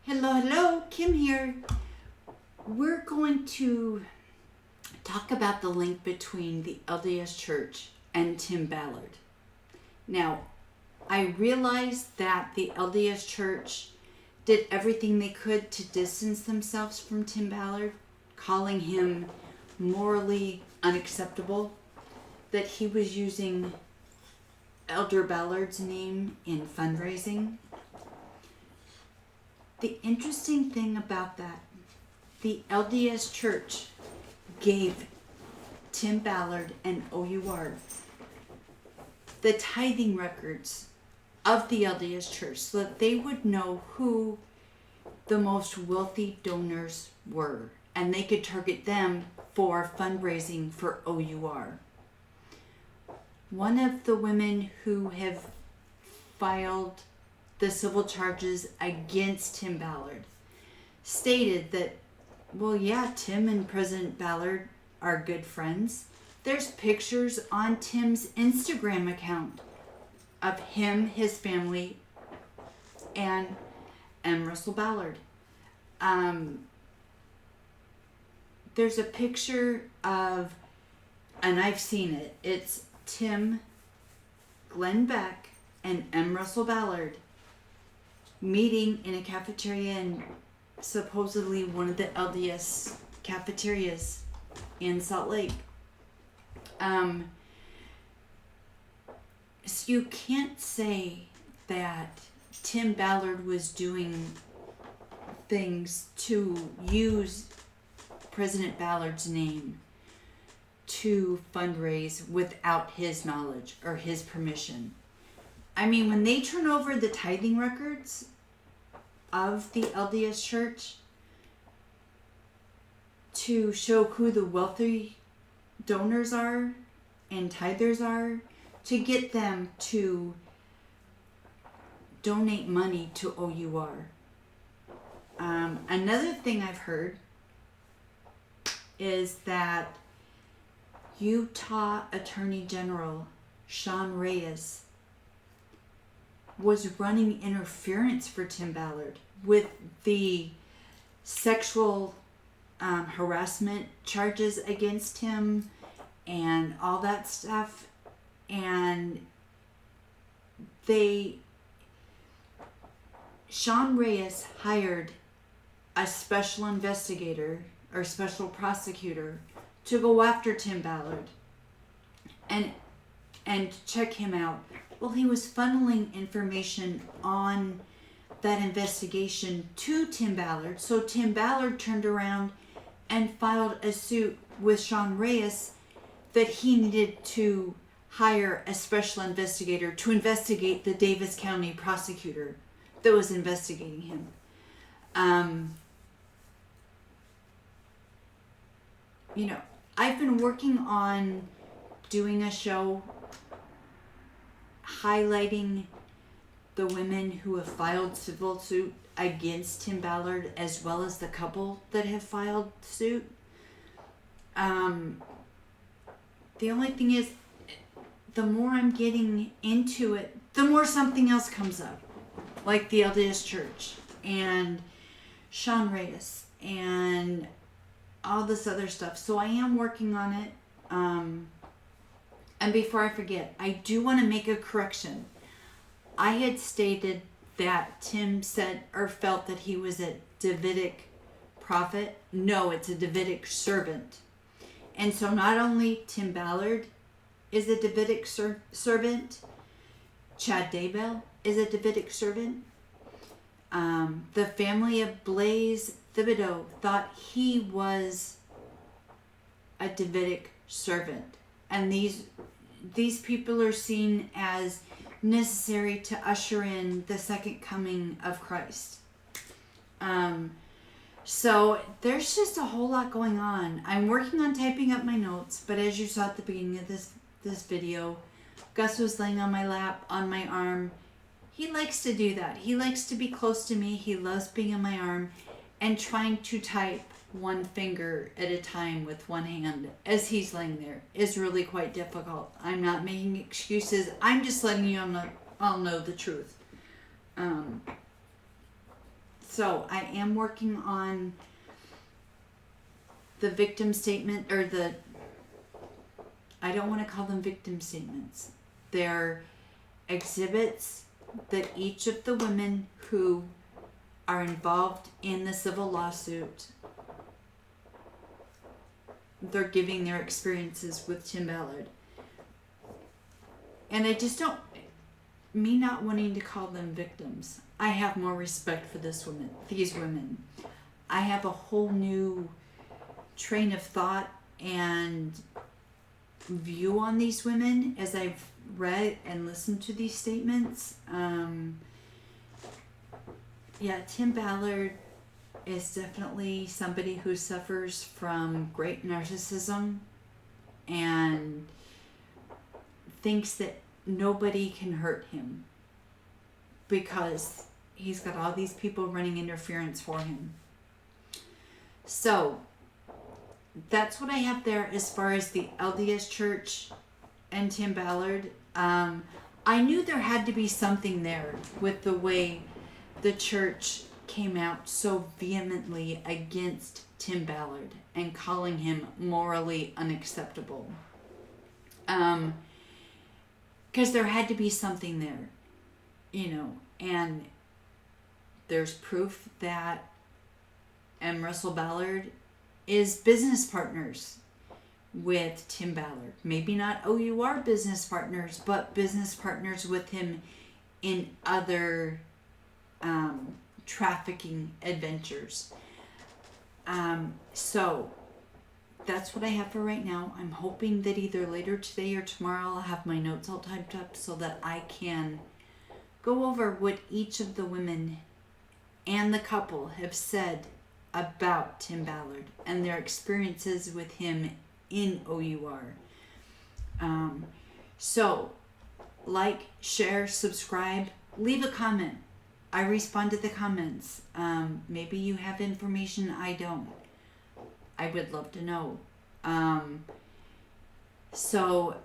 Hello, Kim here. We're going to talk about the link between the LDS Church and Tim Ballard. Now, I realize that the LDS Church did everything they could to distance themselves from Tim Ballard, calling him morally unacceptable, that he was using Elder Ballard's name in fundraising. The interesting thing about that, the LDS Church gave Tim Ballard and OUR the tithing records of the LDS Church so that they would know who the most wealthy donors were, and they could target them for fundraising for OUR. One of the women who have filed the civil charges against Tim Ballard stated that, well, yeah, Tim and President Ballard are good friends. There's pictures on Tim's Instagram account of him, his family, and M. Russell Ballard. There's a picture of, and I've seen it, it's Tim, Glenn Beck, and M. Russell Ballard meeting in a cafeteria in supposedly one of the LDS cafeterias in Salt Lake. So you can't say that Tim Ballard was doing things to use President Ballard's name to fundraise without his knowledge or his permission. I mean, when they turn over the tithing records of the LDS Church to show who the wealthy donors are and tithers are, to get them to donate money to OUR. Another thing I've heard is that Utah Attorney General Sean Reyes was running interference for Tim Ballard with the sexual harassment charges against him and all that stuff. And Sean Reyes hired a special investigator or special prosecutor to go after Tim Ballard and check him out. Well, he was funneling information on that investigation to Tim Ballard. So Tim Ballard turned around and filed a suit with Sean Reyes that he needed to hire a special investigator to investigate the Davis County prosecutor that was investigating him. I've been working on doing a show highlighting the women who have filed civil suit against Tim Ballard, as well as the couple that have filed suit. The only thing is, the more I'm getting into it, the more something else comes up, like the LDS Church and Sean Reyes and all this other stuff. So I am working on it. And before I forget, I do want to make a correction. I had stated that Tim said or felt that he was a Davidic prophet. No, it's a Davidic servant. And so not only Tim Ballard is a Davidic servant, Chad Daybell is a Davidic servant. The family of Blaze Thibodeau thought he was a Davidic servant. And these people are seen as necessary to usher in the second coming of Christ. So there's just a whole lot going on. I'm working on typing up my notes, but as you saw at the beginning of this video, Gus was laying on my lap, on my arm. He likes to do that. He likes to be close to me. He loves being on my arm and trying to type one finger at a time with one hand as he's laying there is really quite difficult. I'm not making excuses. I'm just letting you all know the truth. So I am working on the victim statement, or I don't want to call them victim statements. They're exhibits that each of the women who are involved in the civil lawsuit, they're giving their experiences with Tim Ballard. And I just don't, me not wanting to call them victims, I have more respect for these women. I have a whole new train of thought and view on these women as I've read and listened to these statements. Tim Ballard is definitely somebody who suffers from great narcissism and thinks that nobody can hurt him because he's got all these people running interference for him. So that's what I have there as far as the LDS Church and Tim Ballard. I knew there had to be something there with the way the church came out so vehemently against Tim Ballard and calling him morally unacceptable. Because there had to be something there, and there's proof that Russell Ballard is business partners with Tim Ballard. Maybe not OUR business partners, but business partners with him in other trafficking adventures. So that's what I have for right now. I'm hoping that either later today or tomorrow I'll have my notes all typed up so that I can go over what each of the women and the couple have said about Tim Ballard and their experiences with him in OUR. So, like, share, subscribe, leave a comment. I respond to the comments. Maybe you have information I don't. I would love to know. So,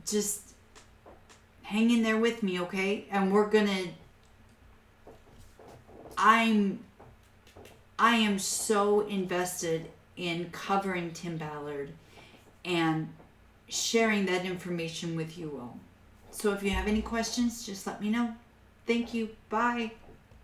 just hang in there with me, okay? And we're gonna... I am so invested in covering Tim Ballard and sharing that information with you all. So if you have any questions, just let me know. Thank you. Bye.